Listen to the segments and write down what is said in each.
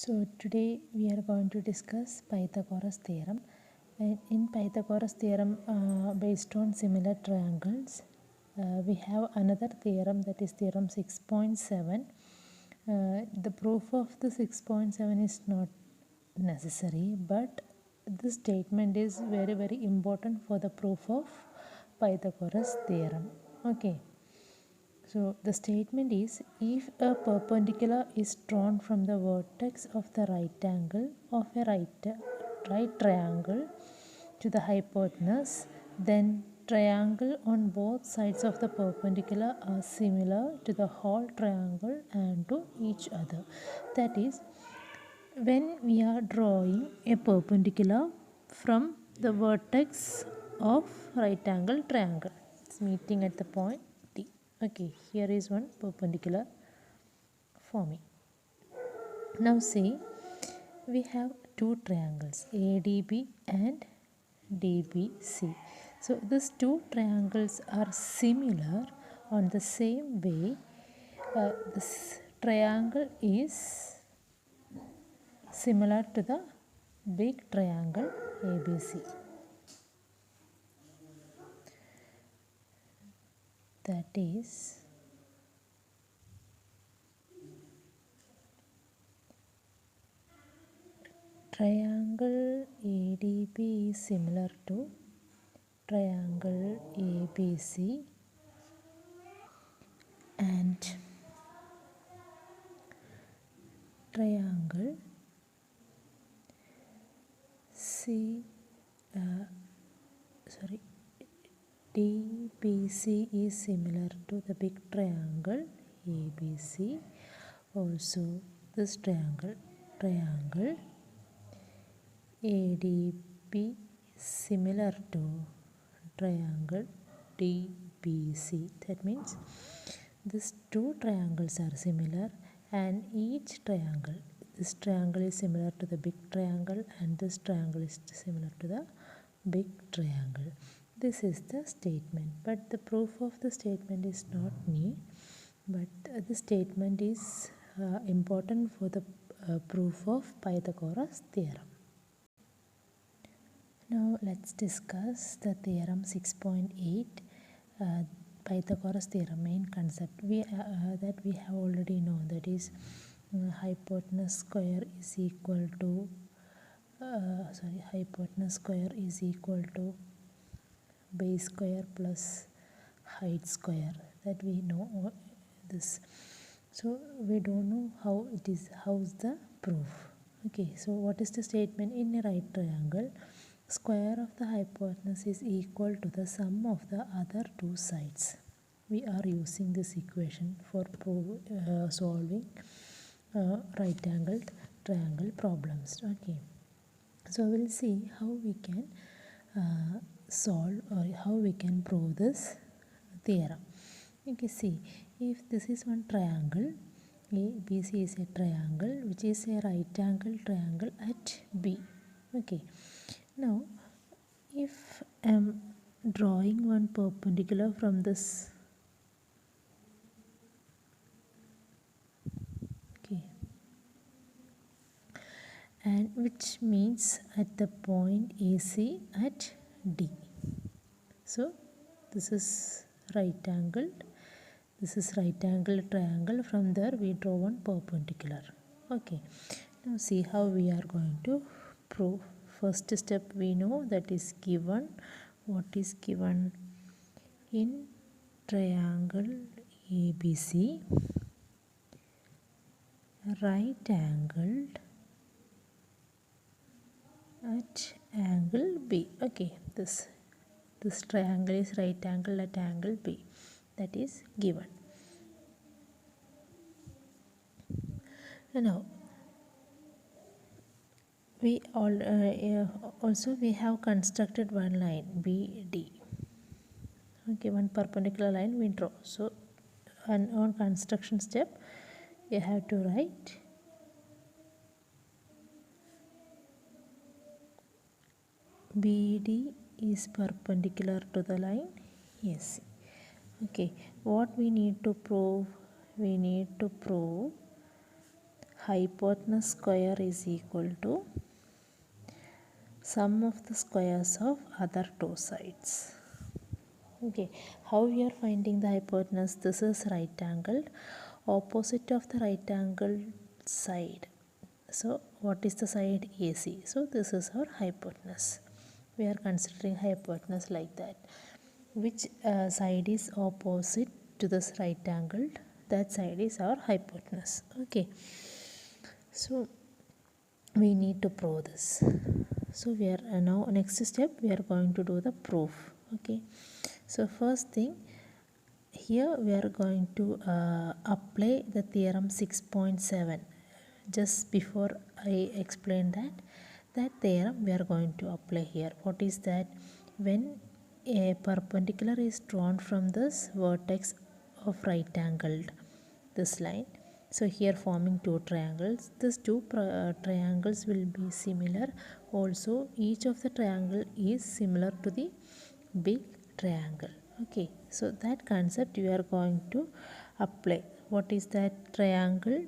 So today we are going to discuss Pythagoras theorem. And in Pythagoras theorem, based on similar triangles, we have another theorem, that is theorem 6.7. The proof of the 6.7 is not necessary, but this statement is very important for the proof of Pythagoras theorem. Okay. So the statement is, if a perpendicular is drawn from the vertex of the right angle of a right triangle to the hypotenuse, then triangle on both sides of the perpendicular are similar to the whole triangle and to each other. That is, when we are drawing a perpendicular from the vertex of right angle triangle, it's meeting at the point D. Okay, here is one perpendicular forming. Now see, we have two triangles, ADB and DBC. So these two triangles are similar on the same way. This triangle is similar to the big triangle ABC. That is, triangle ADB is similar to triangle ABC, and triangle DBC is similar to the big triangle ABC. Also, this triangle ADB is similar to triangle DBC. That means these two triangles are similar, and each triangle, this triangle is similar to the big triangle and this triangle is similar to the big triangle. This is the statement, but the proof of the statement is not new, but the statement is important for the proof of Pythagoras theorem. Now let's discuss the theorem 6.8, Pythagoras theorem. Main concept that we have already known, that is hypotenuse square is equal to base square plus height square. That we know this. So we don't know how is the proof. Okay, so what is the statement? In a right triangle, square of the hypotenuse is equal to the sum of the other two sides. We are using this equation for solving right angled triangle problems. Okay, so we'll see how we can solve or how we can prove this theorem. Okay, see, if this is one triangle, ABC is a triangle which is a right angle triangle at B. Okay, now if I am drawing one perpendicular from this, okay, and which means at the point AC at D. So this is right angled, this is right angle triangle. From there we draw one perpendicular. Okay, now see how we are going to prove. First step we know, that is given. What is given? In triangle ABC, right angled at angle B. Okay, this triangle is right angle at angle B. That is given. Now we also we have constructed one line BD. Okay, one perpendicular line we draw. So on construction step you have to write BD is perpendicular to the line AC. Okay, what we need to prove? We need to prove hypotenuse square is equal to sum of the squares of other two sides. Okay, how we are finding the hypotenuse? This is right angled, opposite of the right angled side. So what is the side? AC. So this is our hypotenuse. We are considering hypotenuse like that. Which side is opposite to this right angled? That side is our hypotenuse. Okay. So we need to prove this. So we are now next step we are going to do the proof. Okay. So first thing, here we are going to apply the theorem 6.7. Just before I explain that theorem we are going to apply here. What is that? When a perpendicular is drawn from this vertex of right angled this line, so here forming two triangles, these two triangles will be similar. Also each of the triangle is similar to the big triangle. Okay, so that concept we are going to apply. What is that? Triangle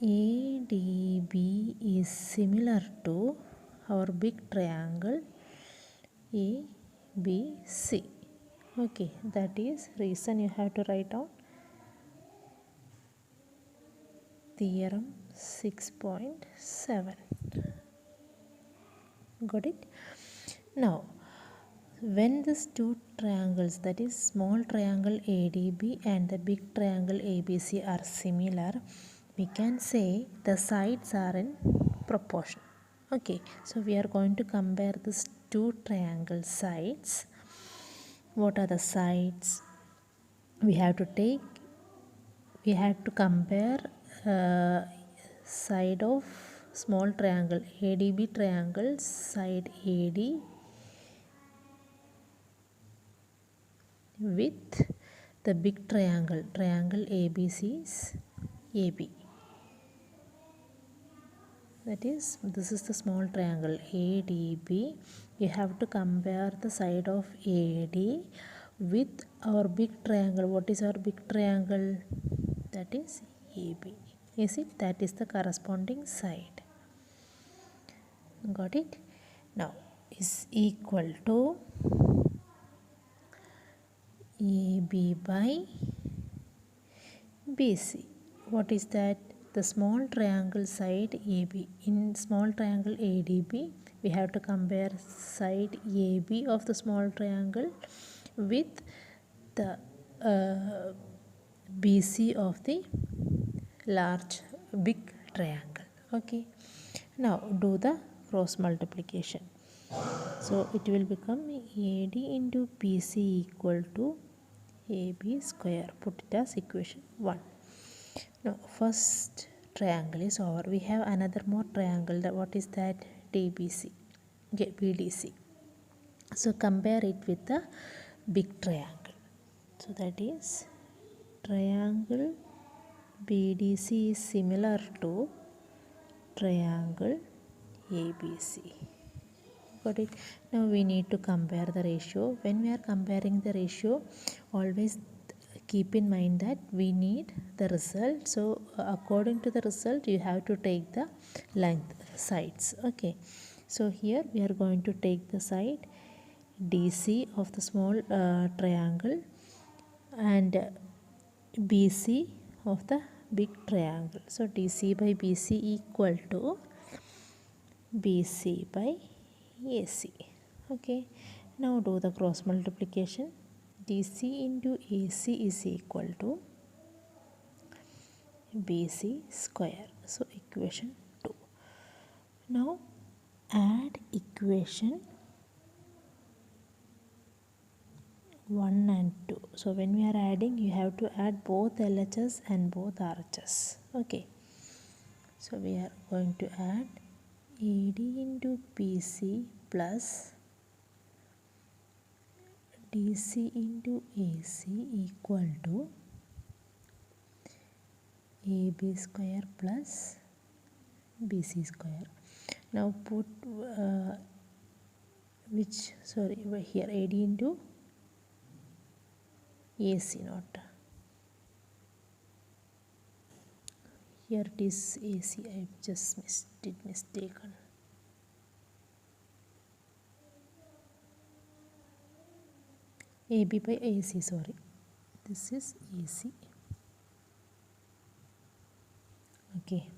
ADB is similar to our big triangle ABC. Okay, that is reason you have to write down theorem 6.7. Got it? Now when these two triangles, that is small triangle ADB and the big triangle ABC, are similar, we can say the sides are in proportion. Okay, so we are going to compare these two triangle sides. What are the sides? We have to compare side of small triangle ADB triangle, side AD with the big triangle ABC's AB. That is, this is the small triangle ADB. You have to compare the side of AD with our big triangle. What is our big triangle? That is AB. Is it? That is the corresponding side. Got it? Now is equal to AB by BC. What is that? The small triangle side AB. In small triangle ADB, we have to compare side AB of the small triangle with the BC of the large big triangle. Okay. Now do the cross multiplication. So it will become AD into BC equal to AB square. Put it as equation 1. Now first triangle is over. We have another more triangle. What is that? DBC. Okay, BDC. So compare it with the big triangle. So that is triangle BDC is similar to triangle ABC. Got it? Now we need to compare the ratio. When we are comparing the ratio, always keep in mind that we need the result. So according to the result, you have to take the length sides. Okay. So here we are going to take the side DC of the small triangle and BC of the big triangle. So DC by BC equal to BC by AC. Okay. Now do the cross multiplication. DC into AC is equal to BC square. So equation 2. Now add equation 1 and 2. So when we are adding, you have to add both LHS and both RHS. Okay. So we are going to add AD into BC plus DC into AC equal to AB square plus BC square. Now put here AD into AC, not Here it is AC. I just mistaken. AB by AC, sorry. This is AC. Okay.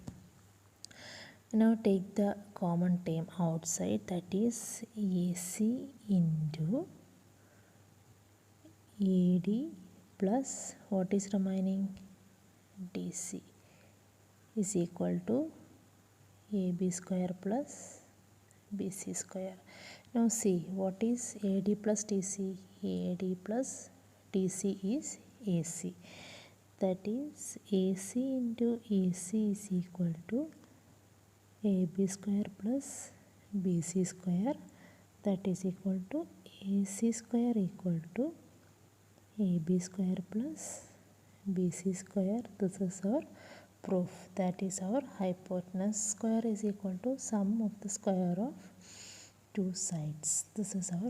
Now take the common term outside, that is AC into AD plus what is remaining, DC, is equal to AB square plus BC square. Now see, what is AD plus DC? AD plus DC is AC. That is AC into AC is equal to AB square plus BC square, that is equal to AC square equal to AB square plus BC square. This is our proof. That is our hypotenuse square is equal to sum of the square of two sides. This is our